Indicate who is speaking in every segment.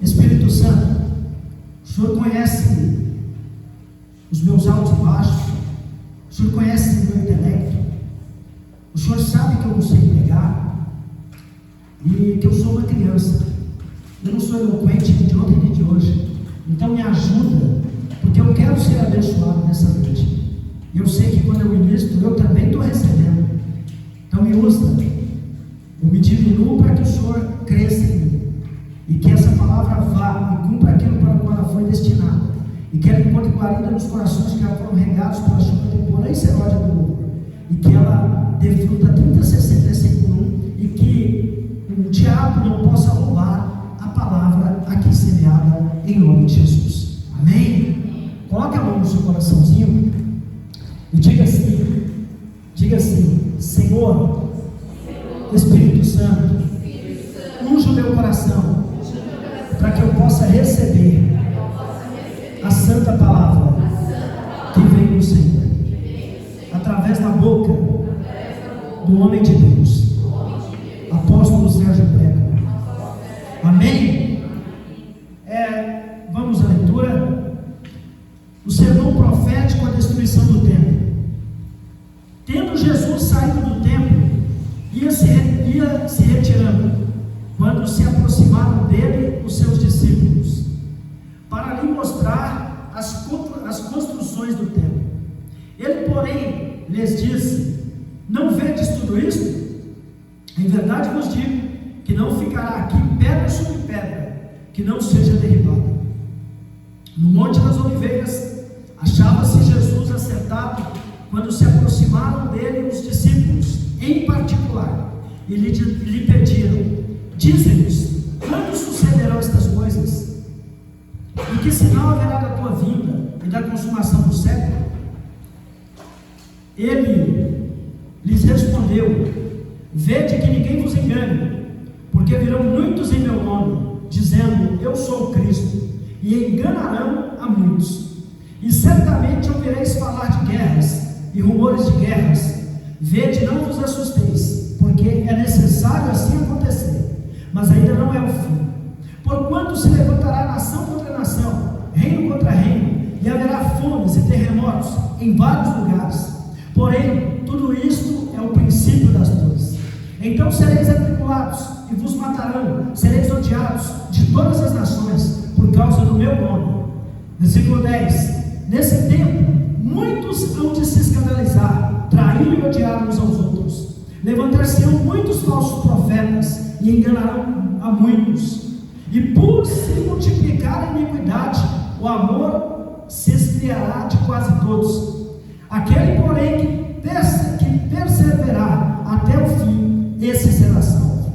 Speaker 1: Espírito Santo, o Senhor conhece os meus altos e baixos, o Senhor conhece o meu intelecto, o Senhor sabe que eu não sei pregar e que eu sou uma criança, eu não sou eloquente nem de ontem nem de hoje. Então me ajuda, porque eu quero ser abençoado nessa noite. Eu sei que quando eu ministro, eu também estou recebendo. Então me usa, eu me diminuo para que o Senhor cresça em mim, e que essa palavra vá e cumpra aquilo para o qual ela foi destinada, e que ela encontre guarida nos corações que já foram regados pela chuva temporã e seródia do louvor, e que ela dê fruta 30, 60 e 100 por um, e que o diabo não possa roubar a palavra aqui semeada, em nome de Jesus. Amém? Coloque a mão no seu coraçãozinho e diga assim: Senhor, Espírito Santo, unja o meu coração para que eu possa receber a santa palavra que vem do Senhor através da boca do homem de Deus, apóstolo Sérgio Brega. Amém? Vamos à leitura. O sermão profético, a destruição do templo. Tendo Jesus saído do templo, ia se retirando, quando se aproximaram dele os seus discípulos, para lhe mostrar as construções do templo. Ele, porém, lhes disse: não vedes tudo isto? Em verdade vos digo que não ficará aqui pedra sobre pedra que não seja derribada. No Monte das Oliveiras achava-se Jesus assentado, quando se aproximaram dele os discípulos em particular, e lhe pediram: dize-nos, quando sucederão estas coisas? E que sinal haverá da tua vinda e da consumação do século? Ele lhes respondeu: vede que ninguém vos engane, porque virão muitos em meu nome, dizendo: eu sou o Cristo, e enganarão a muitos. E certamente ouvireis falar de guerras e rumores de guerras. Vede, não vos assusteis, porque é necessário assim acontecer, mas ainda não é o fim. Porquanto se levantará nação contra nação, reino contra reino, e haverá fomes e terremotos em vários lugares. Porém, tudo isto é o princípio das dores. Então sereis atribulados e vos matarão, sereis odiados de todas as nações por causa do meu nome. Versículo 10. Nesse tempo, muitos hão de se escandalizar, trair e odiar uns aos outros. Levantar-se-ão muitos falsos profetas e enganarão a muitos. E por se multiplicar a iniquidade, o amor se esfriará de quase todos. Aquele, porém, que perseverar até o fim, esse será salvo.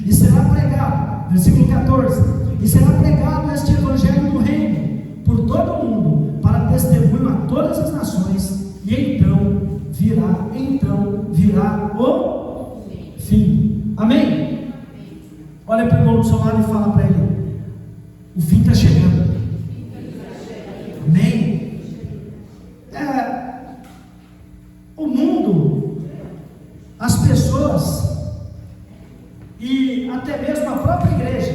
Speaker 1: E será pregado, versículo 14, e será pregado este evangelho do reino por todo o mundo, para testemunho a todas as nações, e então virá o fim. Amém? Olha para o irmão do seu lado e fala para ele: o fim está chegando. Amém? O mundo, as pessoas e até mesmo a própria igreja,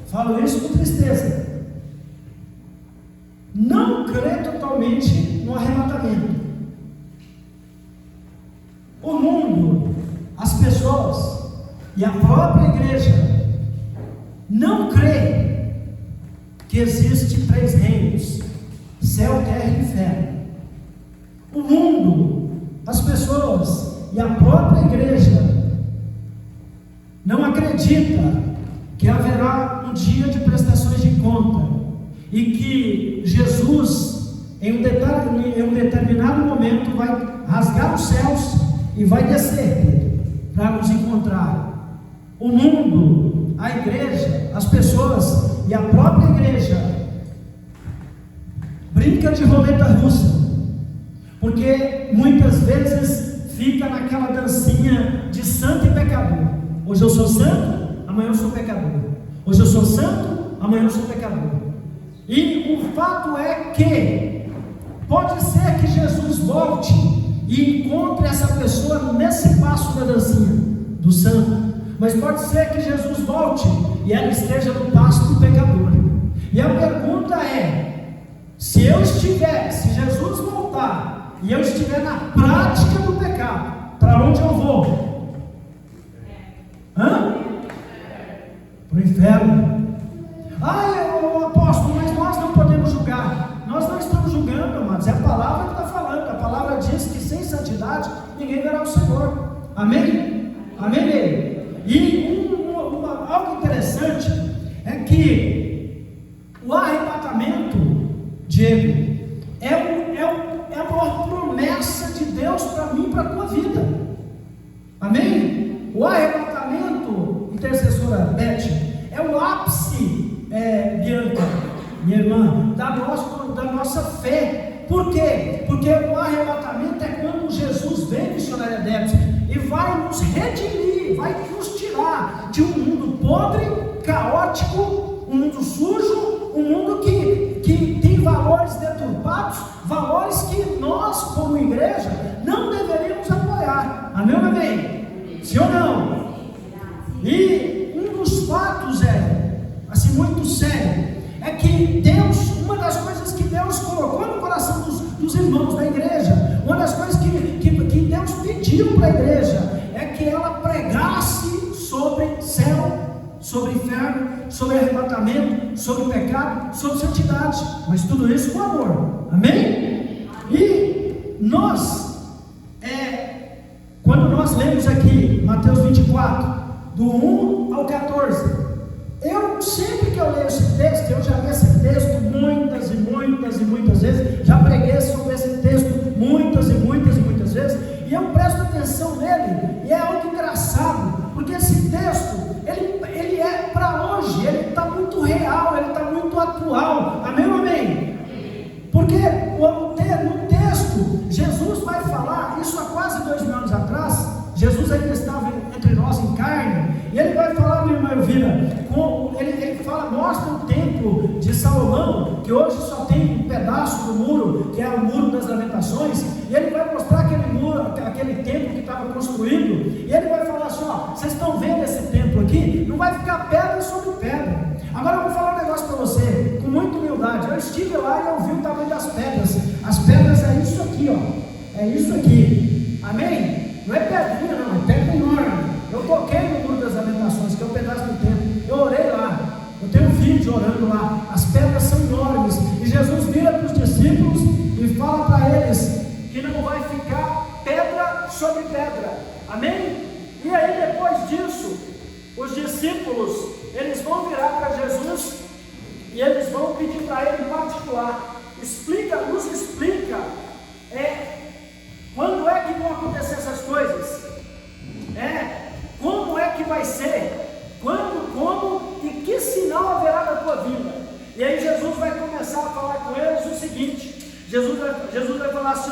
Speaker 1: falo isso com tristeza, não crê totalmente no arrebatamento. O mundo, as pessoas e a própria igreja não crê que existe 3 reinos: céu, terra e inferno. O mundo, as pessoas e a própria igreja não acredita que haverá um dia de prestações de conta, e que Jesus, em um determinado momento, vai rasgar os céus e vai descer para nos encontrar. O mundo, a igreja, as pessoas e a própria igreja brinca de roleta russa, porque muitas vezes fica naquela dancinha de santo e pecador. Hoje eu sou santo, amanhã eu sou pecador. Hoje eu sou santo, amanhã eu sou pecador. E o fato é que pode ser que Jesus volte e encontre essa pessoa nesse passo da dancinha do santo, mas pode ser que Jesus volte e ela esteja no passo do pecador. E a pergunta é: se Jesus voltar e eu estiver na prática do pecado, para onde eu vou? Para o inferno. Apóstolo, mas nós não podemos julgar. Nós não estamos julgando, amados, é a palavra que está falando. A palavra diz que sem santidade ninguém verá o Senhor. Amém? Amém? E algo interessante é que o arrebatamento, Diego, é a maior promessa de Deus para mim e para a tua vida. Amém? O arrebatamento, intercessora Beth, é o ápice, Bianca, minha irmã, da nossa fé. Por quê? Porque o arrebatamento é quando Jesus vem, missionária Débora, e vai nos redimir, vai nos tirar de um mundo podre, caótico, um mundo sujo, um mundo que tem valores deturpados, valores que nós, como igreja, não deveríamos apoiar. Amém ou amém? Sim ou não? E um dos fatos assim, muito sério, é que Deus, uma das coisas que Deus colocou no coração dos irmãos da igreja, uma das coisas que Deus pediu para a igreja, é que ela pregasse sobre céu, sobre inferno, sobre arrebatamento, sobre pecado, sobre santidade, mas tudo isso com amor. Amém? E nós, quando nós lemos aqui Mateus 24, do 1 ao 14, sempre que eu leio esse texto, eu já li esse texto muitas e muitas e muitas vezes, já preguei sobre esse texto muitas e muitas e muitas vezes, e eu presto atenção nele, e é algo engraçado, porque esse texto, ele é para hoje, ele está muito real, ele está muito atual. Amém ou amém? Porque no texto, Jesus vai falar, isso há quase 2000 anos atrás, Jesus ainda estava entre nós em carne, e ele vai falar, minha irmã Elvira, ele fala, mostra o templo de Salomão, que hoje só tem um pedaço do muro, que é o muro das lamentações, e ele vai mostrar aquele muro, aquele templo que estava construído, e ele vai falar assim, vocês estão vendo esse templo aqui? Não vai ficar pedra sobre pedra. Agora eu vou falar um negócio para você, com muita humildade. Eu estive lá e eu vi o tamanho das pedras. As pedras é isso aqui, é isso aqui. Amém? Não é pedrinha não, é pedra enorme. Eu toquei no muro das lamentações, que é um pedaço do templo. Eu orei lá, eu tenho um vídeo orando lá. As pedras são enormes, e Jesus vira para os discípulos e fala para eles que não vai ficar pedra sobre pedra. Amém? E aí depois disso, os discípulos, eles vão virar para Jesus e eles vão pedir para ele em particular, nos explica quando é que vão acontecer essas coisas, como é que vai ser, quando, como e que sinal haverá da tua vinda. E aí Jesus vai começar a falar com eles o seguinte, Jesus vai falar assim,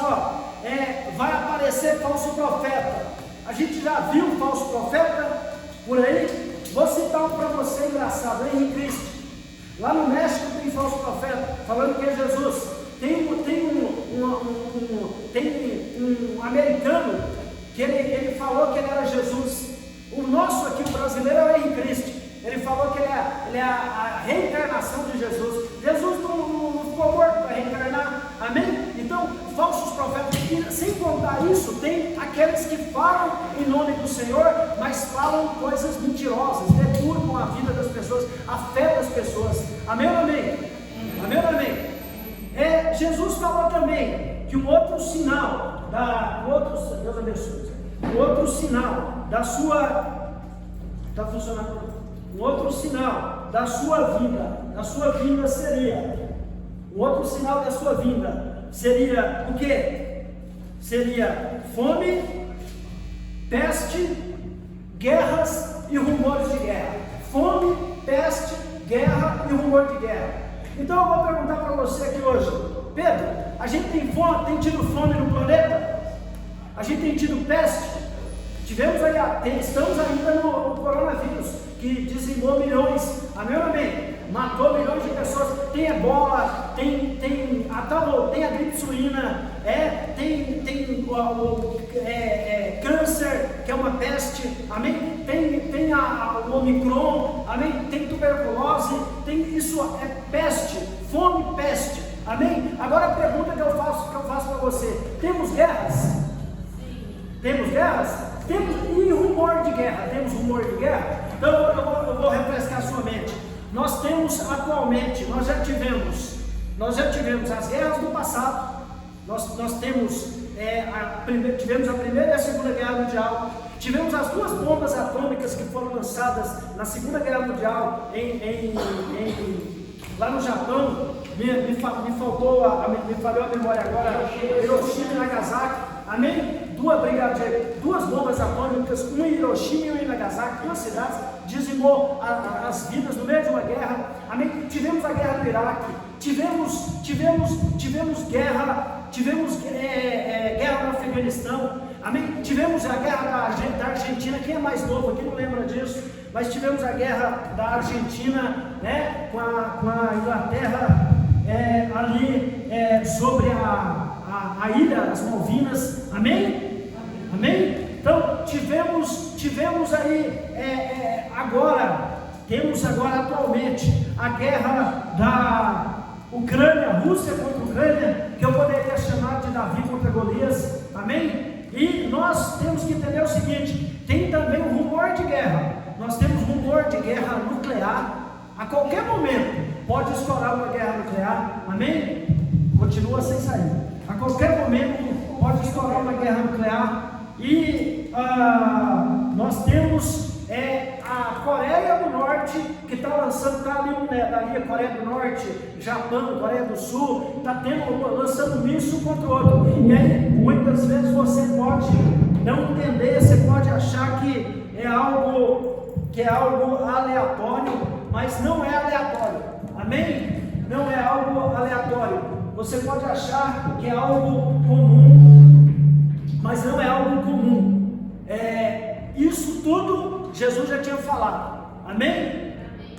Speaker 1: vai aparecer falso profeta. A gente já viu um falso profeta por aí. Vou citar um para você engraçado, Henry Christie. Lá no México tem falso profeta, falando que é Jesus. Tem um americano que ele falou que ele era Jesus. O nosso aqui, o brasileiro, é o Henry Christie. Ele falou que ele é a reencarnação de Jesus. Jesus não ficou morto para reencarnar. Amém? Então, falsos profetas. E sem contar isso, tem aqueles que falam em nome do Senhor, mas falam coisas mentirosas, deturpam a vida das pessoas, a fé das pessoas. Amém ou amém? Amém ou amém? Jesus falou também que um outro sinal, Deus abençoe, um outro sinal da sua, está funcionando? Um outro sinal da sua vinda seria, o outro sinal da sua vinda seria o quê? Seria fome, peste, guerras e rumores de guerra. Fome, peste, guerra e rumor de guerra. Então eu vou perguntar para você aqui hoje, Pedro, a gente tem tido fome no planeta? A gente tem tido peste? Estamos ainda no coronavírus, que dizimou milhões, amém ou amém? Matou milhões de pessoas, tem ebola, tem a gripe suína, tem câncer, que é uma peste, amém? Tem o Omicron, amém? Tem tuberculose, isso é peste. Amém? Agora a pergunta que eu faço para você: temos guerras? Sim. Temos guerras? Temos e rumor de guerra? Temos rumor de guerra? Então eu vou refrescar a sua mente. Nós temos atualmente, nós já tivemos as guerras do passado. Nós temos tivemos a Primeira e a Segunda Guerra Mundial. Tivemos as duas bombas atômicas que foram lançadas na Segunda Guerra Mundial lá no Japão. Me falhou a memória agora. Hiroshima e Nagasaki. Amém? Duas bombas atômicas, uma em Hiroshima e uma em Nagasaki, duas cidades, dizimou as vidas no meio de uma guerra. Amém? Tivemos a guerra do Iraque. Tivemos guerra no Afeganistão. Amém? Tivemos a guerra da Argentina. Quem é mais novo aqui não lembra disso, mas tivemos a guerra da Argentina, né, com a Inglaterra ali sobre a ilha das Malvinas. Amém? Amém? Então tivemos aí temos agora atualmente a guerra da Ucrânia, Rússia contra Ucrânia, que eu poderia chamar de Davi contra Golias. Amém? E nós temos que entender o seguinte: tem também um rumor de guerra. Nós temos rumor de guerra nuclear. A qualquer momento pode estourar uma guerra nuclear. Amém? Continua sem sair. A qualquer momento pode estourar uma guerra nuclear. E nós temos a Coreia do Norte, que está lançando, ali a Coreia do Norte, Japão, Coreia do Sul, está lançando um míssil contra o outro. E aí, muitas vezes você pode não entender, você pode achar que é algo aleatório, mas não é aleatório. Amém? Não é algo aleatório. Você pode achar que é algo comum, mas não é algo comum. Isso tudo Jesus já tinha falado. Amém?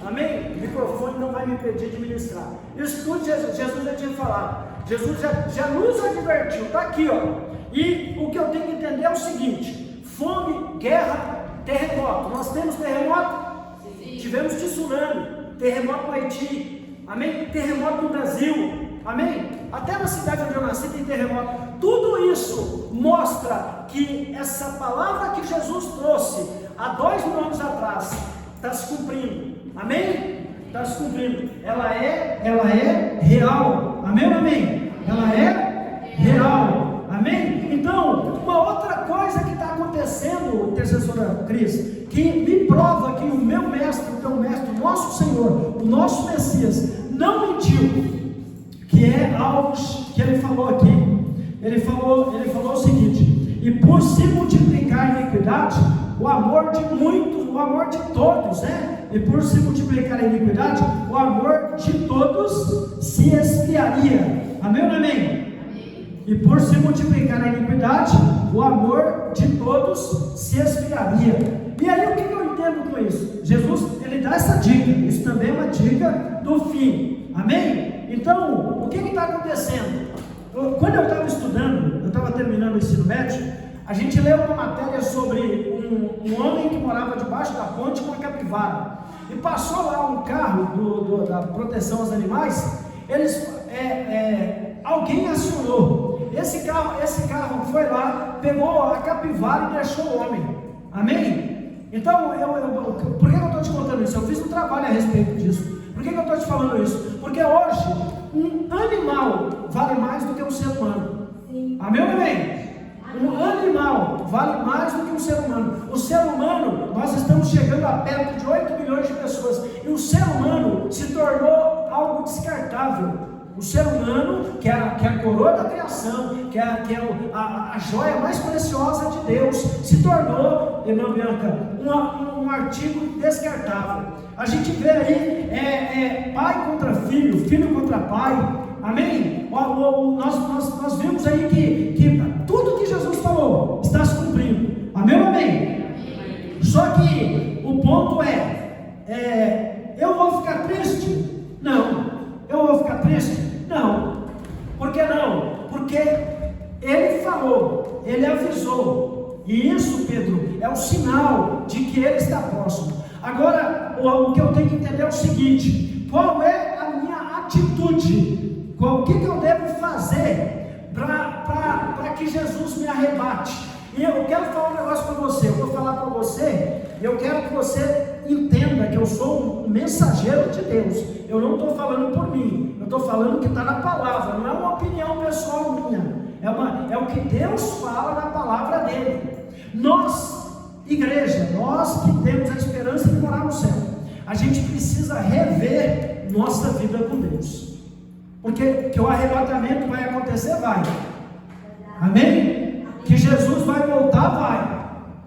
Speaker 1: Amém? O microfone não vai me impedir de ministrar. Isso tudo Jesus já tinha falado. Jesus já nos advertiu. Está aqui, ó. E o que eu tenho que entender é o seguinte: fome, guerra, terremoto. Nós temos terremoto? Sim. Tivemos tsunami, terremoto no Haiti. Amém? Terremoto no Brasil. Amém? Até na cidade onde eu nasci tem terremoto. Tudo isso mostra que essa palavra que Jesus trouxe há 2000 anos atrás está se cumprindo. Amém? Está se cumprindo. Ela é real. Amém ou amém? Ela é real. Amém? Então, uma outra coisa que está acontecendo, intercessora Cris, que me prova que o meu mestre, o teu mestre, o nosso Senhor, o nosso Messias, não mentiu, que é algo que ele falou aqui. Ele falou o seguinte: e por se multiplicar a iniquidade, o amor de muitos, o amor de todos, né? E por se multiplicar a iniquidade, o amor de todos se esfriaria. Amém ou não amém? Amém. E por se multiplicar a iniquidade, o amor de todos se esfriaria. E aí o que eu entendo com isso? Jesus, ele dá essa dica. Isso também é uma dica do fim. Amém? Então, o que está acontecendo? Quando eu estava estudando, eu estava terminando o ensino médio, a gente leu uma matéria sobre um homem que morava debaixo da ponte com uma capivara. E passou lá um carro da proteção aos animais. Alguém acionou. Esse carro foi lá, pegou a capivara e deixou o homem. Amém? Então, por que eu estou te contando isso? Eu fiz um trabalho a respeito disso. Por que eu estou te falando isso? Porque hoje, um animal vale mais do que um ser humano. Amém ou amém? Um animal vale mais do que um ser humano. O ser humano, nós estamos chegando a perto de 8 milhões de pessoas. E o ser humano se tornou algo descartável. O ser humano, que é a coroa da criação, que é a joia mais preciosa de Deus, se tornou, irmã Bianca, um artigo descartável. A gente vê aí pai contra filho, filho contra pai. Amém? Nós vimos aí que tudo que Jesus falou está se cumprindo. Amém ou amém? Só que o ponto eu vou ficar triste? Não. Eu vou ficar triste? Não. Por que não? Porque ele falou, ele avisou. E isso, Pedro, é um sinal de que ele está próximo. Agora, o que eu tenho que entender é o seguinte: qual é a minha atitude? O que eu que Jesus me arrebate. E eu quero falar um negócio para você, eu vou falar para você, eu quero que você entenda que eu sou um mensageiro de Deus. Eu não estou falando por mim, eu estou falando o que está na palavra, não é uma opinião pessoal minha, é o que Deus fala na palavra dele. Nós, igreja, nós que temos a esperança de morar no céu, a gente precisa rever nossa vida com Deus, porque que o arrebatamento vai acontecer, vai, amém? Que Jesus vai voltar, vai.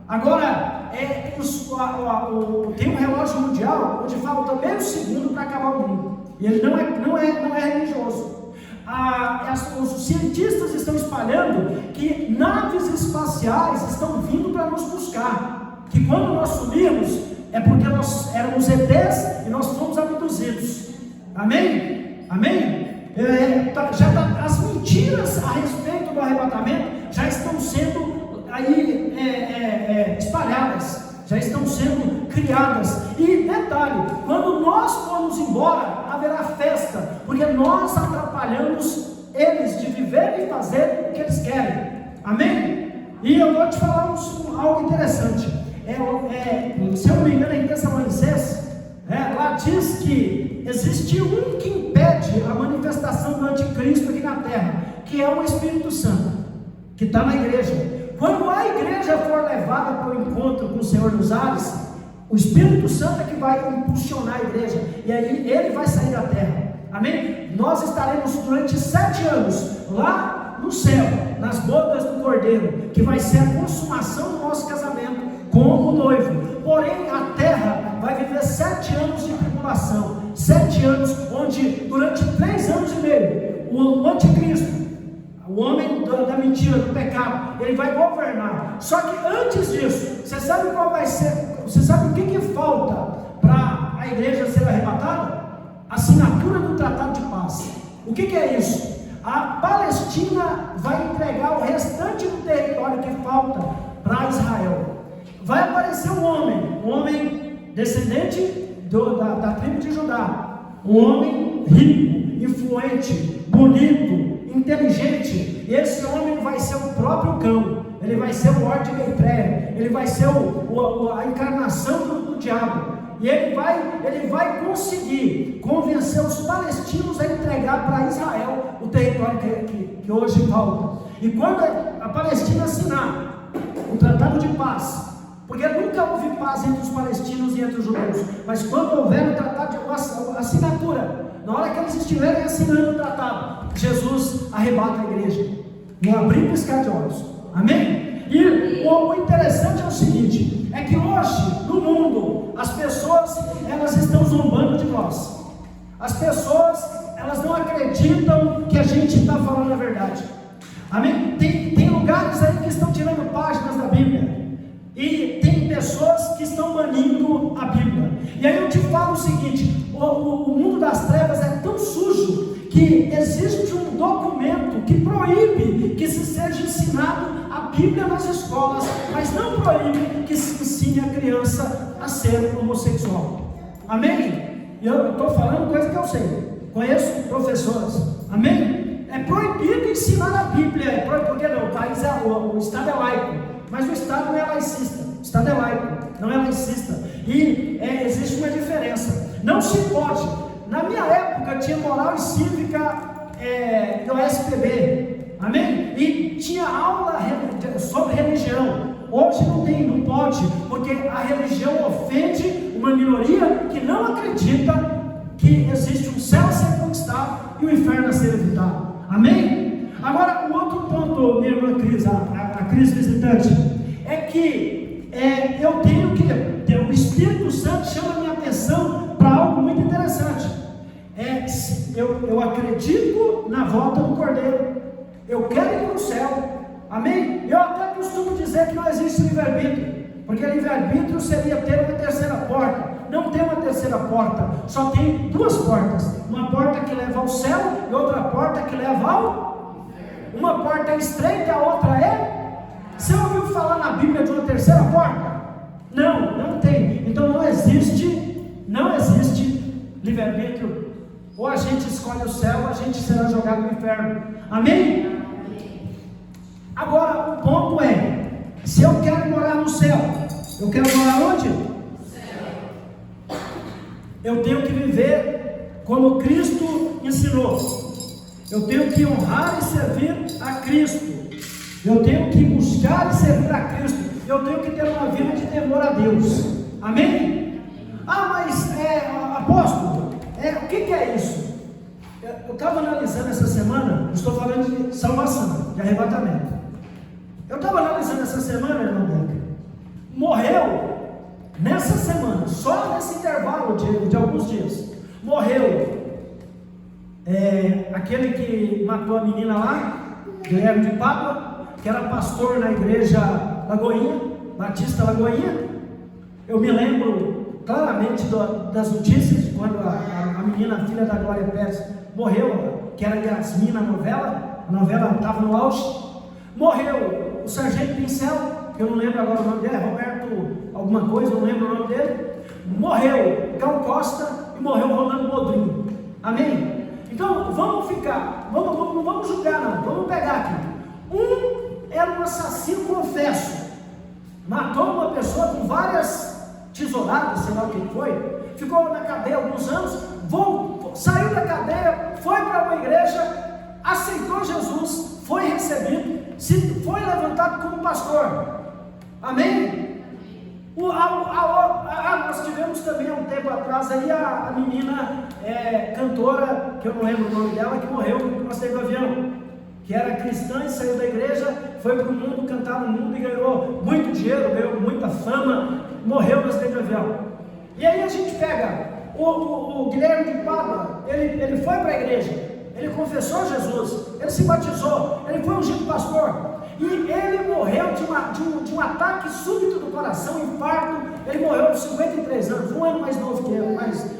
Speaker 1: Agora, tem um relógio mundial onde falta meio segundo para acabar o mundo. E ele não é religioso. Os cientistas estão espalhando que naves espaciais estão vindo para nos buscar. Que quando nós subimos, é porque nós éramos ETs e nós fomos abduzidos. Amém? Amém? As mentiras a respeito do arrebatamento já estão sendo aí espalhadas, já estão sendo criadas. E detalhe, quando nós formos embora, haverá festa, porque nós atrapalhamos eles de viver e fazer o que eles querem. Amém? E eu vou te falar algo interessante. Se eu não me engano, em Tessalonicenses, lá diz que existe um que impede a manifestação do anticristo aqui na terra, que é o Espírito Santo, que está na igreja. Quando a igreja for levada para o encontro com o Senhor nos ares, o Espírito Santo é que vai impulsionar a igreja, e aí ele vai sair da terra. Amém? Nós estaremos durante 7 anos lá no céu, nas bodas do Cordeiro, que vai ser a consumação do nosso casamento com o noivo. Porém, a terra vai viver 7 anos de tribulação, 7 anos onde durante 3 anos e meio o anticristo, o homem da mentira, do pecado, ele vai governar. Só que antes disso, você sabe qual vai ser? Você sabe o que falta para a igreja ser arrebatada? Assinatura do Tratado de Paz. O que é isso? A Palestina vai entregar o restante do território que falta para Israel. Vai aparecer um homem descendente da tribo de Judá, um homem rico, influente, bonito, inteligente, e esse homem vai ser o próprio cão, ele vai ser o Lorde Geitré, ele vai ser a encarnação do diabo, e ele vai conseguir convencer os palestinos a entregar para Israel o território que hoje falta. E quando a Palestina assinar o Tratado de Paz, porque nunca houve paz entre os palestinos e entre os judeus, mas quando houver o Tratado de Paz, a assinatura, na hora que eles estiverem assinando o tratado, Jesus arrebata a igreja, no abrir e piscar de olhos. Amém? E o interessante é o seguinte, é que hoje no mundo as pessoas elas estão zombando de nós. As pessoas elas não acreditam que a gente está falando a verdade. Amém? Tem lugares aí que estão tirando páginas da Bíblia, e tem pessoas que estão banindo a Bíblia. E aí eu te falo o seguinte, o mundo das trevas é tão sujo que existe um documento que proíbe que se seja ensinado a Bíblia nas escolas, mas não proíbe que se ensine a criança a ser homossexual. Amém? Eu estou falando coisa que eu sei, conheço professoras. Amém? É proibido ensinar a Bíblia, porque não, o Estado é laico, mas o Estado não é laicista, o Estado é laico, não é laicista, e existe uma diferença. Não se pode. Na minha época tinha moral e cívica do SPB, amém? E tinha aula sobre religião. Hoje não tem, não pode, porque a religião ofende uma minoria que não acredita que existe um céu a ser conquistado e um inferno a ser evitado. Amém? Agora, o outro ponto, minha irmã Cris, a Cris visitante, é que eu tenho que, o Espírito Santo chama a minha atenção para algo muito interessante. Eu acredito na volta do Cordeiro, eu quero ir para o céu, amém? Eu até costumo dizer que não existe livre-arbítrio, porque livre-arbítrio seria ter uma terceira porta. Não tem uma terceira porta, só tem 2 portas, uma porta que leva ao céu e outra porta que leva ao... Uma porta é estreita, a outra é... Você ouviu falar na Bíblia de uma terceira porta? Não tem. Então não existe livre-arbítrio. Ou a gente escolhe o céu, ou a gente será jogado no inferno. Amém? Agora, o ponto é, se eu quero morar no céu, eu quero morar onde? Eu tenho que viver como Cristo ensinou. Eu tenho que honrar e servir a Cristo. Eu tenho que buscar e servir a Cristo. Eu tenho que ter uma vida de temor a Deus. Amém? Mas apóstolo, o que é isso? Eu estava analisando essa semana, estou falando de salvação, de arrebatamento. Eu estava analisando essa semana, irmão Beca, morreu nessa semana, só nesse intervalo de alguns dias, morreu aquele que matou a menina lá, Guilherme de Pádua, que era pastor na igreja Lagoinha, Batista Lagoinha. Eu me lembro claramente das notícias de quando a menina, filha da Glória Pérez, morreu, que era Yasmin na novela, a novela estava no auge. Morreu o Sargento Pincel, que eu não lembro agora o nome dele, Roberto alguma coisa, não lembro o nome dele. Morreu Gal Costa e morreu Rolando Bodrinho. Amém? Então vamos não vamos julgar não, vamos pegar aqui. Um era um assassino confesso, matou uma pessoa com várias tesouradas, sei lá o que foi, ficou na cadeia alguns anos, saiu da cadeia, foi para uma igreja, aceitou Jesus, foi recebido, foi levantado como pastor. Amém? Nós tivemos também há um tempo atrás aí a menina cantora, que eu não lembro o nome dela, que morreu no acidente do avião, que era cristã e saiu da igreja, foi para o mundo, cantar no mundo e ganhou muito dinheiro, ganhou muita fama, morreu no acidente do avião. E aí a gente pega o Guilherme de Pádua, ele foi para a igreja, ele confessou Jesus, ele se batizou, ele foi ungido pastor, e ele morreu de um ataque súbito do coração, infarto. Ele morreu aos 53 anos, um ano mais novo que eu,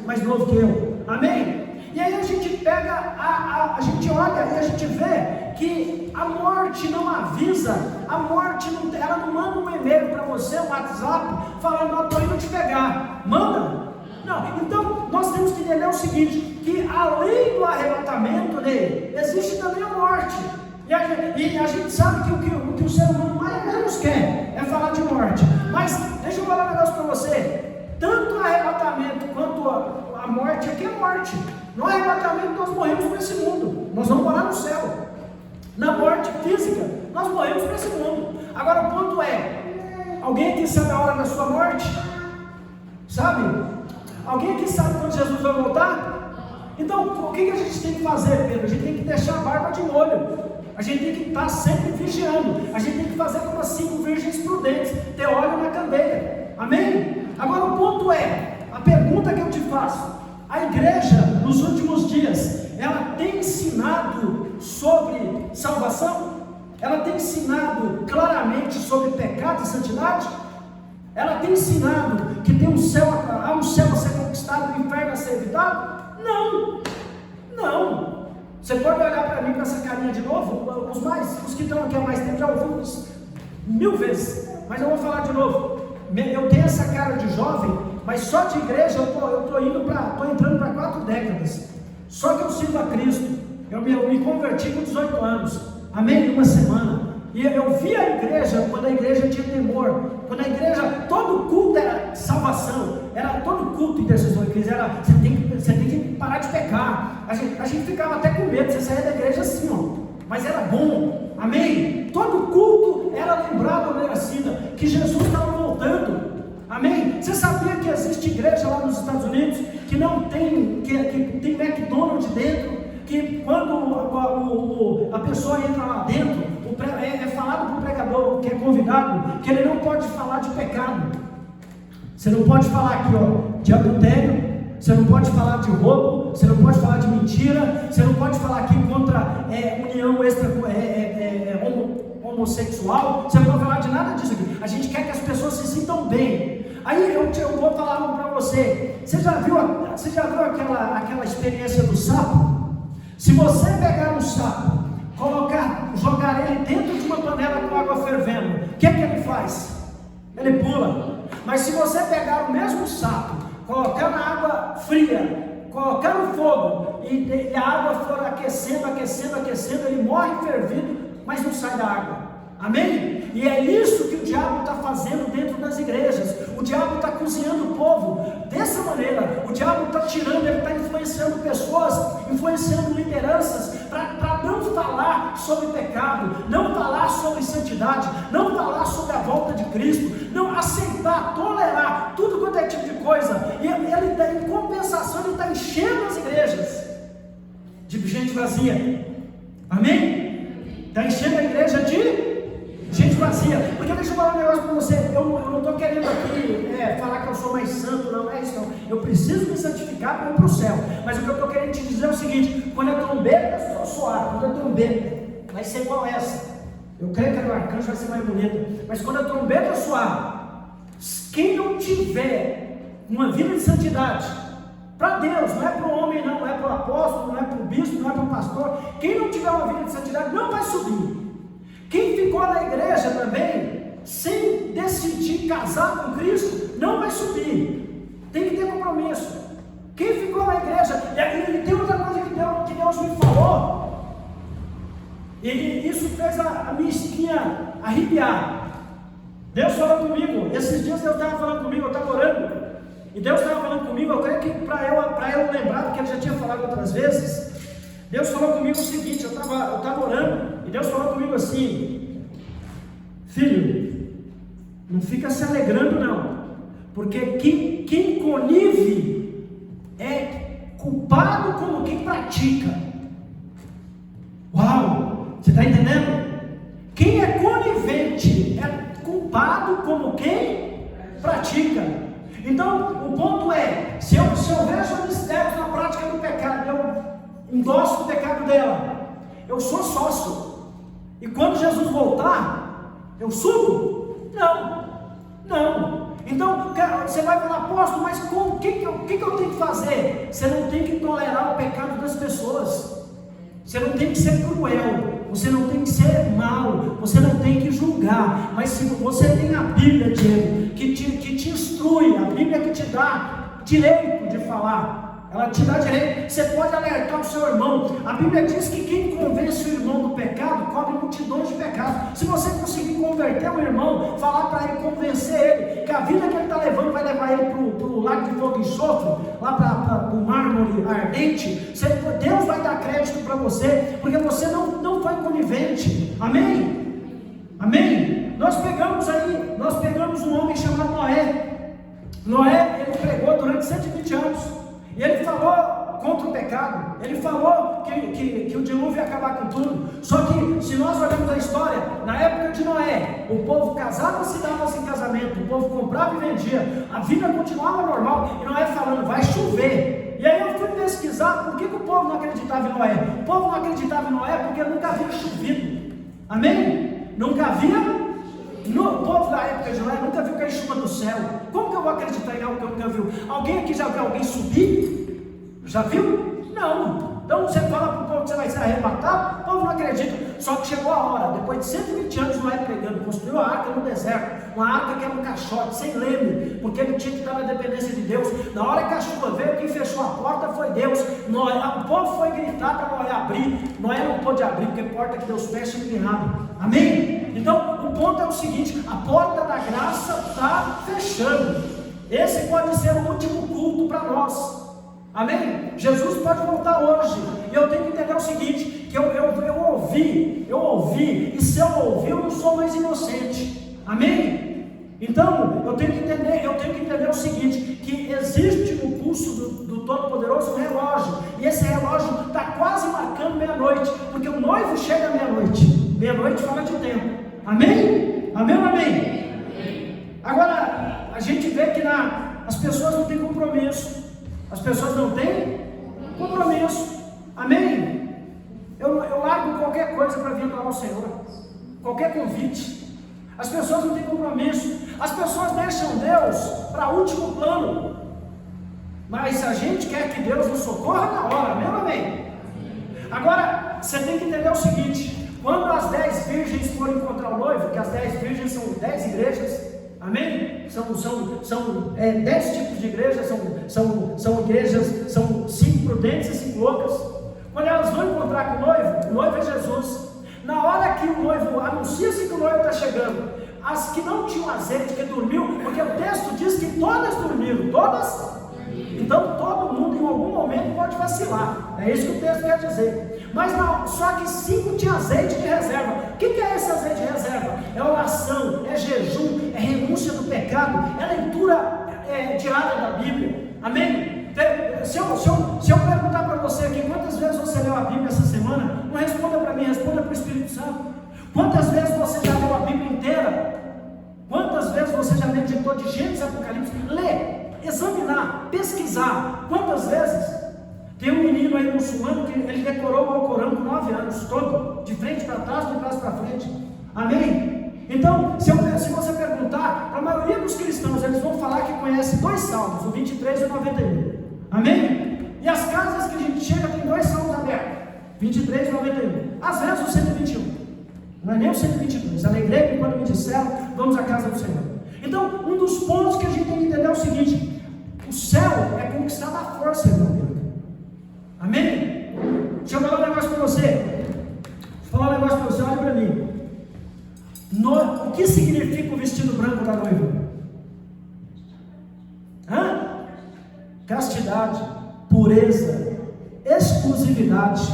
Speaker 1: mais novo que eu. Amém? E aí a gente pega, a gente olha e a gente vê que a morte não avisa, a morte ela não manda um e-mail para você, um WhatsApp, falando: eu estou indo te pegar. Manda? Não. Então nós temos que entender o seguinte, que além do arrebatamento dele, existe também a morte. E a gente sabe que o que o ser humano mais menos quer é falar de morte. Mas deixa eu falar um negócio para você. Tanto o arrebatamento quanto a morte aqui é morte. No arrebatamento nós morremos para esse mundo, nós vamos morar no céu. Na morte física nós morremos para esse mundo. Agora o ponto é, alguém aqui sabe a hora da sua morte? Sabe? Alguém aqui sabe quando Jesus vai voltar? Então o que a gente tem que fazer, Pedro? A gente tem que deixar a barba de molho. A gente tem que estar sempre vigiando. A gente tem que fazer como as 5 virgens prudentes, ter óleo na candeia. Amém? Agora o ponto é, a pergunta que eu te faço: a igreja nos últimos dias, ela tem ensinado sobre salvação? Ela tem ensinado claramente sobre pecado e santidade? Ela tem ensinado que tem há um céu a ser conquistado e um inferno a ser evitado? Não. Você pode olhar para mim com essa carinha de novo? Os que estão aqui há mais tempo já ouviram isso 1000 vezes, mas eu vou falar de novo. Eu tenho essa cara de jovem, mas só de igreja eu estou entrando para 4 décadas. Só que eu sirvo a Cristo. Eu me converti com 18 anos. Amém? Em uma semana. E eu vi a igreja quando a igreja tinha temor, quando a igreja, todo culto era salvação, era todo culto intercessor. A igreja era, você tem que parar de pecar. A gente ficava até com medo, você saía da igreja assim, mas era bom. Amém? Todo culto era lembrado, que Jesus estava voltando. Amém? Você sabia que existe igreja lá nos Estados Unidos que não tem, que tem McDonald's dentro, que quando a pessoa entra lá dentro, é falado para o pregador que é convidado, que ele não pode falar de pecado. Você não pode falar aqui de adultério, você não pode falar de roubo, você não pode falar de mentira, você não pode falar aqui contra união homossexual, você não pode falar de nada disso aqui. A gente quer que as pessoas se sintam bem. Aí eu vou falar algo para você. Você já viu aquela experiência do sapo? Se você pegar um sapo, jogar ele dentro de uma panela com água fervendo, o que ele faz? Ele pula. Mas se você pegar o mesmo sapo, colocar na água fria, colocar no fogo, e a água for aquecendo, ele morre fervido, mas não sai da água. Amém? E é isso que o diabo está fazendo dentro das igrejas. O diabo está cozinhando o povo dessa maneira. O diabo está tirando, ele está influenciando pessoas, influenciando lideranças, para não falar sobre pecado, não falar sobre santidade, não falar sobre a volta de Cristo, não aceitar, tolerar tudo quanto é tipo de coisa. E ele em compensação, ele está enchendo as igrejas de gente vazia. Amém? Está enchendo a igreja de gente vazia. Porque deixa eu falar um negócio para você. Eu não estou querendo aqui falar que eu sou mais santo, não é isso não. Eu preciso me santificar para ir para o céu. Mas o que eu estou querendo te dizer é o seguinte: quando a trombeta soar, quando a trombeta vai ser igual essa, eu creio que a do arcanjo vai ser mais bonita, mas quando a trombeta soar, quem não tiver uma vida de santidade para Deus, não é para o homem não, não é para o apóstolo, não é para o bispo, não é para o pastor, quem não tiver uma vida de santidade não vai subir. Quem ficou na igreja também, sem decidir casar com Cristo, não vai subir. Tem que ter compromisso. Quem ficou na igreja, e tem outra coisa que Deus me falou, e isso fez a minha espinha arrepiar. Deus falou comigo, esses dias Deus estava falando comigo, eu estava orando, e Deus estava falando comigo, eu creio que para eu lembrar, porque Ele já tinha falado outras vezes, Deus falou comigo o seguinte, eu estava orando, e Deus falou comigo assim: filho, não fica se alegrando não, porque quem connive é culpado como quem pratica. Uau, você está entendendo? Quem é conivente é culpado como quem pratica. Então, o ponto é, se eu vejo a mistérios na prática do pecado, eu endosso o pecado dela, eu sou sócio, e quando Jesus voltar, eu subo? Não. Então, você vai falar: apóstolo, mas o que eu tenho que fazer? Você não tem que tolerar o pecado das pessoas, você não tem que ser cruel, você não tem que ser mau, você não tem que julgar. Mas se você tem a Bíblia, Diego, que te instrui, a Bíblia que te dá direito de falar, ela te dá direito, você pode alertar o seu irmão. A Bíblia diz que quem convence o irmão do pecado cobre multidões de pecados. Se você conseguir converter o irmão, falar para ele, convencer ele que a vida que ele está levando vai levar ele para o lago de fogo e enxofre, lá para o mármore ardente, Deus vai dar crédito para você, porque você não foi conivente. Amém? Nós pegamos um homem chamado Noé, ele pregou durante 120 anos, e ele falou contra o pecado, ele falou que o dilúvio ia acabar com tudo. Só que, se nós olharmos a história, na época de Noé, o povo casava-se e dava-se em casamento, o povo comprava e vendia, a vida continuava normal, e Noé falando: vai chover. E aí eu fui pesquisar por que o povo não acreditava em Noé. O povo não acreditava em Noé porque nunca havia chovido. Amém? Nunca havia. O povo da época de Noé nunca viu cair chuva do céu. Como que eu vou acreditar em algo que eu nunca viu? Alguém aqui já viu alguém subir? Já viu? Não. Então você fala para o povo que você vai ser arrebatado, o povo não acredita. Só que chegou a hora, depois de 120 anos Noé pregando, construiu a arca no deserto, uma arca que era um caixote, sem leme, porque ele tinha que estar na dependência de Deus. Na hora que a chuva veio, quem fechou a porta foi Deus. O povo foi gritar para Noé abrir, Noé não pôde abrir, porque porta que Deus fecha ninguém abre. Amém? Então o ponto é o seguinte: a porta da graça está fechando. Esse pode ser o último culto para nós. Amém? Jesus pode voltar hoje, e eu tenho que entender o seguinte, que eu ouvi, e se eu ouvir, eu não sou mais inocente. Amém? Então, eu tenho que entender o seguinte, que existe no pulso do Todo-Poderoso um relógio, e esse relógio está quase marcando meia-noite, porque o noivo chega à meia-noite. Meia-noite fala de tempo. Amém? Amém? Agora, a gente vê que as pessoas não têm compromisso. As pessoas não têm compromisso. Amém? Eu largo qualquer coisa para vir adorar o Senhor, qualquer convite. As pessoas não têm compromisso. As pessoas deixam Deus para último plano. Mas a gente quer que Deus nos socorra na hora. Amém? Agora, você tem que entender o seguinte: quando as 10 virgens foram encontrar o noivo, que as 10 virgens são 10 igrejas, amém? São 10 tipos de igrejas, são igrejas, são 5 prudentes e 5 loucas. Quando elas vão encontrar com o noivo é Jesus. Na hora que o noivo anuncia-se que o noivo está chegando, as que não tinham azeite, que dormiu, porque o texto diz que todas dormiram, todas. Então todo mundo em algum momento pode vacilar, é isso que o texto quer dizer. Mas não, só que 5 tinham azeite de reserva. O que é esse azeite de reserva? É oração, é jejum, é renúncia do pecado, é leitura diária da Bíblia. Amém? Se eu perguntar para você aqui, quantas vezes você leu a Bíblia essa semana? Não responda para mim, responda para o Espírito Santo. Quantas vezes você já leu a Bíblia inteira? Quantas vezes você já meditou de Gênesis a Apocalipse? Ler, examinar, pesquisar. Quantas vezes? Tem um menino aí muçulmano que ele decorou o Alcorão com 9 anos, todo, de frente para trás, de trás para frente. Amém? Então, se você perguntar, a maioria dos cristãos, eles vão falar que conhece 2 salmos, o 23 e o 91. Amém? E as casas que a gente chega tem 2 salmos abertos, 23 e 91. Às vezes o 121. Não é nem o 122. Alegrei-me quando me disseram, vamos à casa do Senhor. Então, um dos pontos que a gente tem que entender é o seguinte: o céu é conquistado à força, irmão. Amém? Deixa eu falar um negócio para você. Olha para mim. O que significa o vestido branco da noiva? Castidade, pureza, exclusividade.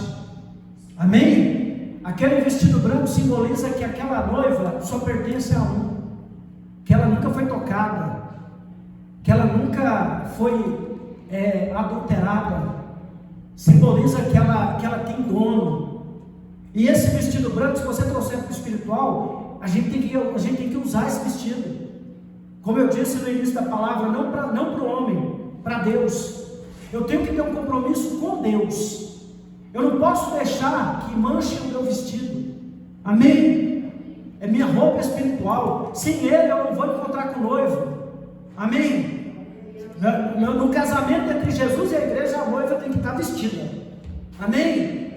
Speaker 1: Amém? Aquele vestido branco simboliza que aquela noiva só pertence a um, que ela nunca foi tocada, que ela nunca foi adulterada. Simboliza que ela tem dono. E esse vestido branco, se você trouxer para o espiritual, a gente tem que usar esse vestido. Como eu disse no início da palavra, não para o homem, para Deus. Eu tenho que ter um compromisso com Deus. Eu não posso deixar que manche o meu vestido. Amém? É minha roupa espiritual. Sem ele eu não vou encontrar com o noivo. Amém? No casamento entre Jesus e a igreja, a noiva tem que estar vestida. Amém?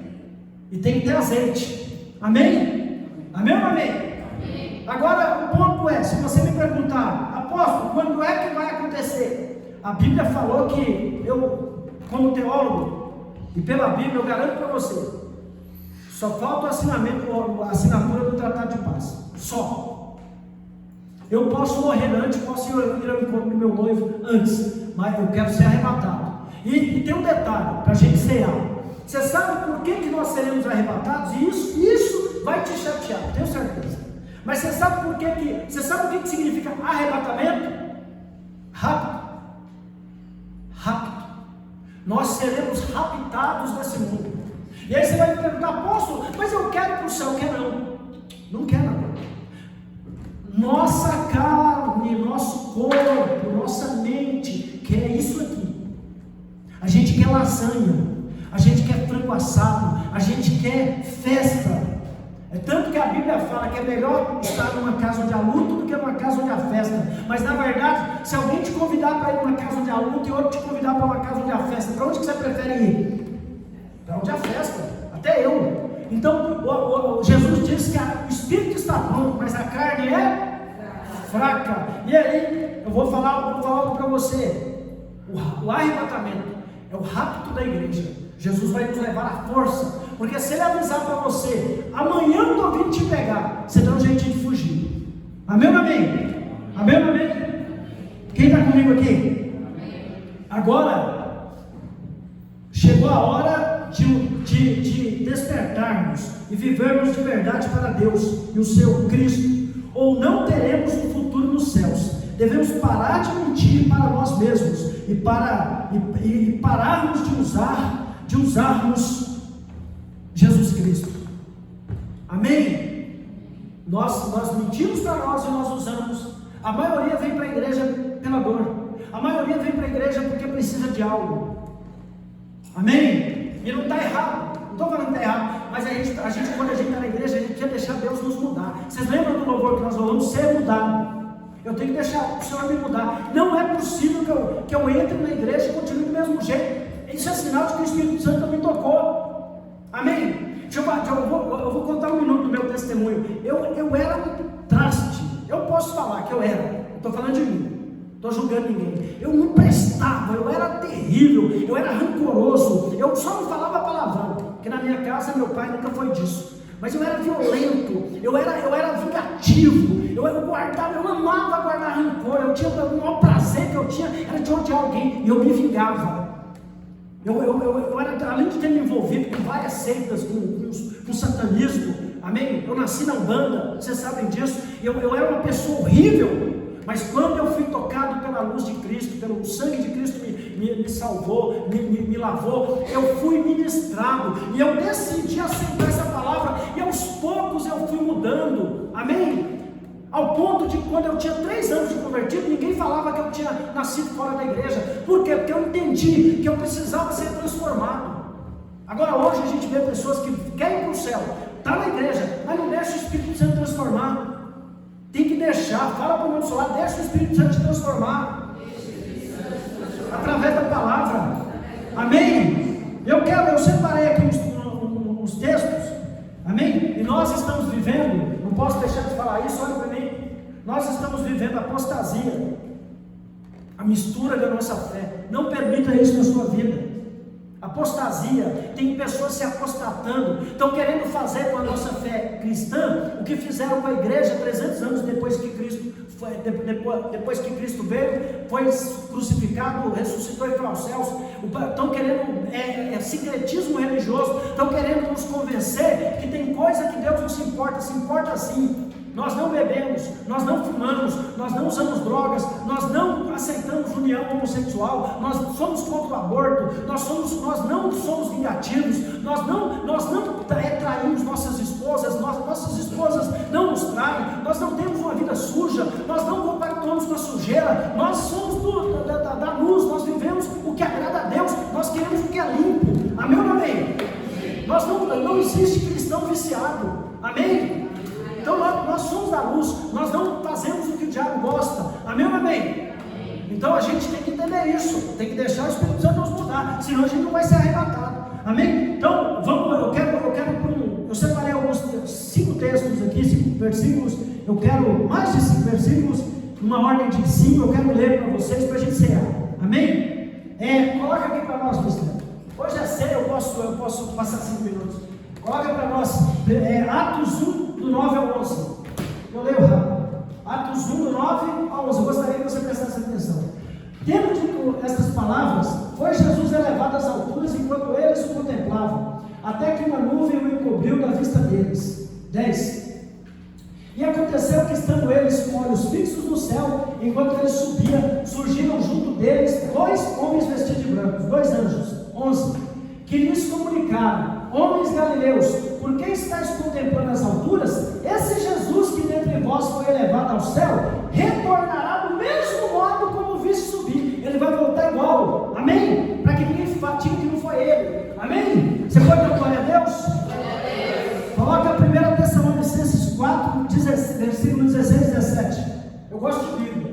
Speaker 1: E tem que ter azeite. Amém? Amém ou não amém? Amém. Agora o ponto é, se você me perguntar, apóstolo, quando é que vai acontecer? A Bíblia falou que eu, como teólogo, e pela Bíblia eu garanto para você, só falta a assinatura do Tratado de Paz. Só. Eu posso morrer antes, posso ir ao encontro do meu noivo antes, mas eu quero ser arrebatado. E tem um detalhe, para a gente cear. Você sabe por que nós seremos arrebatados? E isso vai te chatear, tenho certeza. Mas você sabe você sabe o que significa arrebatamento? Rápido. Nós seremos raptados desse mundo. E aí você vai me perguntar, apóstolo, mas eu quero ir para o céu. Quer não quer não. Nossa carne, nosso corpo, nossa mente quer isso aqui. A gente quer lasanha, a gente quer frango assado, a gente quer festa. É tanto que a Bíblia fala que é melhor estar numa casa onde há luto do que numa casa onde há festa. Mas na verdade, se alguém te convidar para ir numa casa onde há luto e outro te convidar para uma casa onde há festa, para onde que você prefere ir? Para onde há festa, até eu. Então Jesus diz que o espírito está pronto, mas a carne é fraca. E aí, eu vou falar algo para você. O arrebatamento é o rapto da igreja. Jesus vai nos levar à força, porque se ele avisar para você, amanhã eu estou vindo te pegar, você dá um jeitinho de fugir. Amém ou amém? Amém ou amém? Quem está comigo aqui? Agora chegou a hora de despertarmos e vivermos de verdade para Deus e o seu Cristo, ou não teremos um futuro nos céus. Devemos parar de mentir para nós mesmos e pararmos de usarmos Jesus Cristo. Amém? Nós mentimos para nós e nós usamos. A maioria vem para a igreja pela dor. A maioria vem para a igreja porque precisa de algo. Amém? E não está errado. Não estou falando que está errado. Mas a gente, quando a gente está na igreja, a gente quer deixar Deus nos mudar. Vocês lembram do louvor que nós falamos? Ser mudado. Eu tenho que deixar o Senhor me mudar. Não é possível que eu entre na igreja e continue do mesmo jeito. Isso é sinal de que o Espírito Santo me tocou. Amém? Eu vou contar um minuto do meu testemunho. Eu era traste. Eu posso falar que eu era. Estou falando de mim. Não estou julgando ninguém. Eu não prestava. Eu era terrível. Eu era rancoroso. Eu só não falava palavrão. Porque na minha casa meu pai nunca foi disso. mas eu era violento, eu era vingativo, eu amava guardar rancor, o maior prazer que eu tinha era de odiar alguém, e eu me vingava. Eu era, além de ter me envolvido com várias seitas, com satanismo, amém? Eu nasci na Umbanda, vocês sabem disso, eu era uma pessoa horrível, mas quando eu fui tocado pela luz de Cristo, pelo sangue de Cristo me salvou, me lavou, eu fui ministrado, e eu decidi aceitar essa palavra, e aos poucos eu fui mudando, amém? Ao ponto de quando eu tinha 3 anos de convertido, ninguém falava que eu tinha nascido fora da igreja. Por quê? Porque eu entendi que eu precisava ser transformado. Agora hoje a gente vê pessoas que querem ir para o céu, está na igreja, mas não deixa o Espírito Santo transformar. Tem que deixar, fala para o meu celular, deixa o Espírito Santo te transformar. Através da palavra. Amém? Eu separei aqui os textos. Amém? E nós estamos vivendo, não posso deixar de falar isso, olha para mim. Nós estamos vivendo a apostasia, a mistura da nossa fé. Não permita isso na sua vida. Apostasia, tem pessoas se apostatando, estão querendo fazer com a nossa fé cristã o que fizeram com a igreja 300 anos depois que Cristo veio, foi crucificado, ressuscitou e foi aos céus. Estão querendo sincretismo religioso, estão querendo nos convencer que tem coisa que Deus não se importa assim. Nós não bebemos, nós não fumamos, nós não usamos drogas, nós não aceitamos união homossexual, nós somos contra o aborto, nós não somos vingativos, nós não traímos nossas esposas não nos traem, nós não temos uma vida suja, nós não compactuamos com a sujeira, nós somos da luz, nós vivemos o que agrada a Deus, nós queremos o que é limpo, amém ou amém? Não existe cristão viciado, amém? Então nós somos da luz, nós não fazemos o que o diabo gosta, amém ou amém? Então a gente tem que entender isso, tem que deixar o Espírito Santo nos mudar, senão a gente não vai ser arrebatado, amém? Então eu separei 5 textos aqui, 5 versículos, eu quero mais de 5 versículos, numa ordem de 5, eu quero ler para vocês para a gente encerrar, amém? Coloca aqui para nós, Cristiano. Hoje é cedo, eu posso passar 5 minutos. Coloca para nós, Atos 1, do 9 ao 11. Eu leio rápido. Atos 1, do 9 ao 11. Eu gostaria que você prestasse atenção. Tendo dito estas palavras, foi Jesus elevado às alturas enquanto eles o contemplavam, até que uma nuvem o encobriu da vista deles. 10. E aconteceu que, estando eles com olhos fixos no céu, enquanto ele subia, surgiram junto deles 2 homens vestidos de branco, 2 anjos. 11. Que lhes comunicaram: homens galileus, por que estáis contemplando as alturas? Esse Jesus que dentre vós foi elevado ao céu, retornará do mesmo modo como viste subir. Ele vai voltar igual, amém? Para que ninguém diga que não foi ele, amém? Você pode dar glória a Deus? Coloca 1 Tessalonicenses 4, versículo 16 e 17. Eu gosto de Bíblia,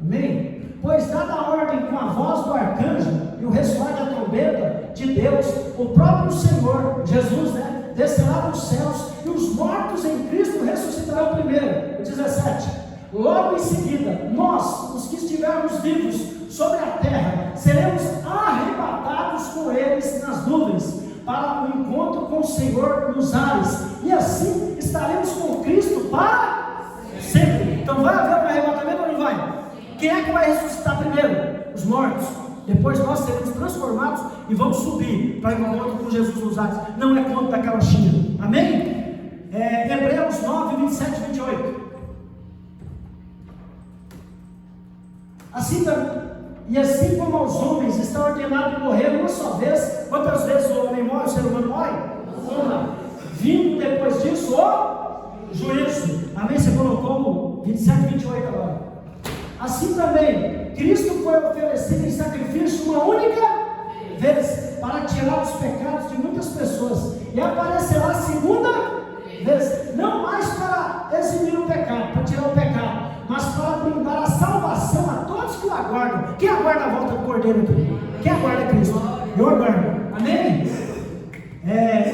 Speaker 1: amém? Pois dada a ordem com a voz do arcanjo e o ressoar da trombeta de Deus, o próprio Senhor, Jesus, descerá dos céus, e os mortos em Cristo ressuscitarão primeiro. O 17. Logo em seguida, nós, os que estivermos vivos sobre a terra, seremos arrebatados com eles nas nuvens, para o encontro com o Senhor nos ares, e assim estaremos com Cristo para sempre. Então vai haver um arrebatamento ou não vai? Quem é que vai ressuscitar primeiro? Os mortos. Depois nós seremos transformados e vamos subir para o encontro com Jesus nos ares. Não é conto da carochinha, amém? Hebreus 9, 27 e 28. Assim como aos homens está ordenado morrer uma só vez, quantas vezes o homem morre, o ser humano morre? Uma. Vindo depois disso o juízo. Amém? Você colocou o 27 e 28 agora. Assim também, Cristo foi oferecido em sacrifício uma única vez, para tirar os pecados de muitas pessoas, e aparecerá a segunda vez, não mais para eximir o pecado, para tirar o pecado, mas para brindar a salvação a todos que o aguardam. Quem aguarda a volta do Cordeiro aqui? Quem aguarda Cristo? Eu aguardo, amém?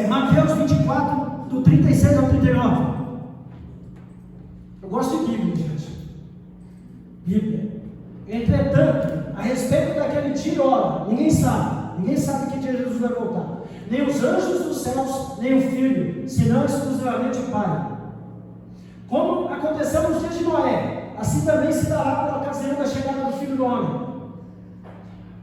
Speaker 1: Mateus 24, do 36 ao 39. Eu gosto de Bíblia, gente. Bíblia. Entretanto, a respeito daquele dia e hora, ninguém sabe que dia Jesus vai voltar. nem os anjos dos céus, nem o Filho, senão exclusivamente o Pai. Como aconteceu nos dias de Noé, assim também se dará pela ocasião da chegada do Filho do Homem.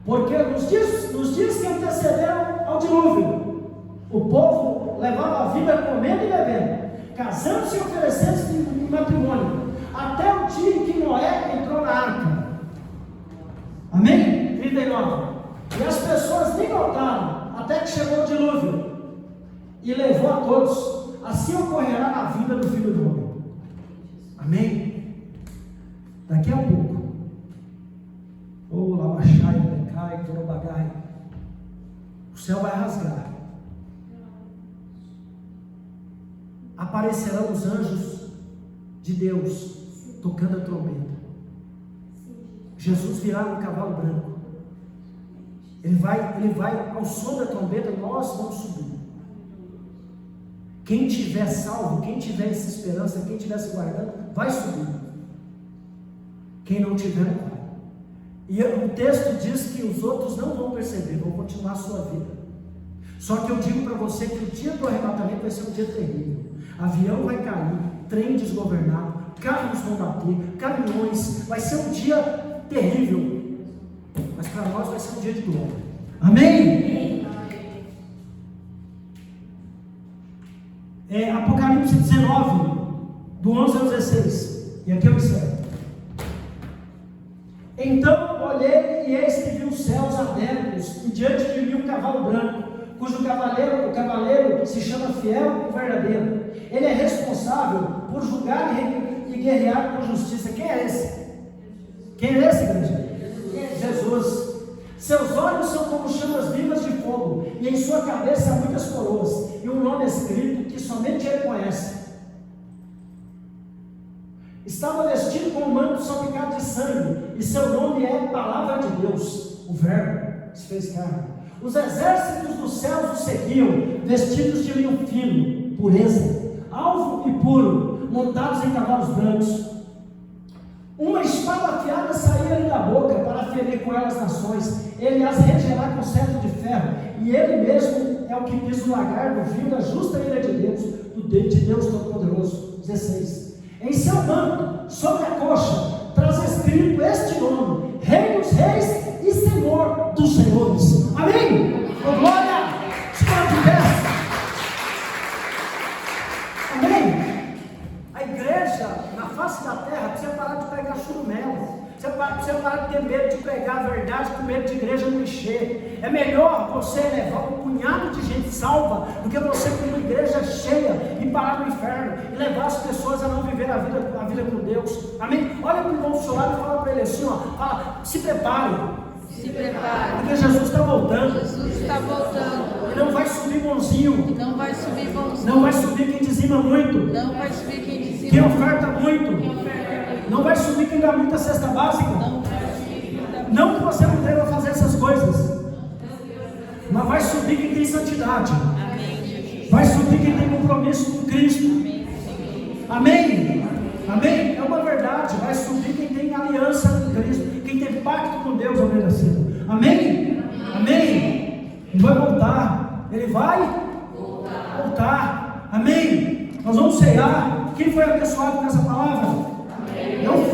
Speaker 1: Porque nos dias que antecederam ao dilúvio, o povo levava a vida comendo e bebendo, casando-se e oferecendo-se em matrimônio, até o dia em que Noé entrou na arca. Amém? 39. E as pessoas nem notaram, até que chegou o dilúvio, e levou a todos. Assim ocorrerá na vida do Filho do Homem. Amém? Daqui a pouco, ou Lavachai, Becai, Torobagai, o céu vai rasgar. Aparecerão os anjos de Deus tocando a trombeta. Jesus virá no cavalo branco. Ele vai ao som da trombeta, nós vamos subir. Quem tiver salvo, quem tiver essa esperança, quem estiver se guardando, vai subir. Quem não tiver, não vai. E o texto diz que os outros não vão perceber, vão continuar a sua vida. Só que eu digo para você que o dia do arrebatamento vai ser um dia terrível. Avião vai cair, trem desgovernado, carros vão bater, caminhões, vai ser um dia terrível. Mas para nós vai ser um dia de glória. Amém? Apocalipse 19, do 11 ao 16. E aqui eu encerro. Então olhei e eis que vi os céus abertos, e diante de mim um cavalo branco, cujo cavaleiro se chama Fiel e Verdadeiro. Ele é responsável por julgar e guerrear com justiça. Quem é esse? Quem é esse, igreja? Jesus. Seus olhos são como chamas vivas de fogo, e em sua cabeça há muitas coroas, e um nome escrito que somente ele conhece. Estava vestido com um manto salpicado de sangue, e seu nome é Palavra de Deus, o Verbo que se fez carne. Os exércitos dos céus o seguiam, vestidos de linho fino, pureza, alvo e puro, montados em cavalos brancos. Uma espada afiada saía-lhe da boca para ferir com ela as nações. Ele as regerá com cetro de ferro, e ele mesmo é o que pisa o lagar do vinho da justa ira de Deus Todo-Poderoso. 16. Em seu manto, sobre a coxa, traz escrito este nome: Rei dos Reis e Senhor dos Senhores. Amém? Oh, glória! Estou de pé. Amém? A igreja, na face da terra, precisa parar de pregar churumelo. Precisa parar de ter medo de pregar a verdade, com medo de igreja não encher. É melhor você levar um punhado de gente salva do que você ter uma igreja cheia e parar no inferno e levar as pessoas a não viver a vida com Deus. Amém? Olha para o irmão do seu lado e fala para ele assim, ó, fala, se prepare.
Speaker 2: Se prepare.
Speaker 1: Porque Jesus está voltando.
Speaker 2: Jesus está voltando.
Speaker 1: E não vai subir bonzinho.
Speaker 2: Não vai subir bonzinho.
Speaker 1: Não vai subir quem dizima muito.
Speaker 2: Não vai subir quem dizima.
Speaker 1: Quem oferta muito.
Speaker 2: Quem oferta muito.
Speaker 1: Não vai subir quem dá muita cesta básica.
Speaker 2: Não vai subir quem dá.
Speaker 1: Não que você não deva fazer essas coisas, mas vai subir quem tem santidade.
Speaker 2: Amém, Jesus.
Speaker 1: Vai subir quem tem compromisso com Cristo. Amém? Amém? É uma verdade. Vai subir quem tem aliança com Cristo, quem tem pacto com Deus ao merecer. Amém? Amém? Ele vai voltar. Ele vai voltar. Amém? Nós vamos cear. Quem foi abençoado com essa palavra? Amém.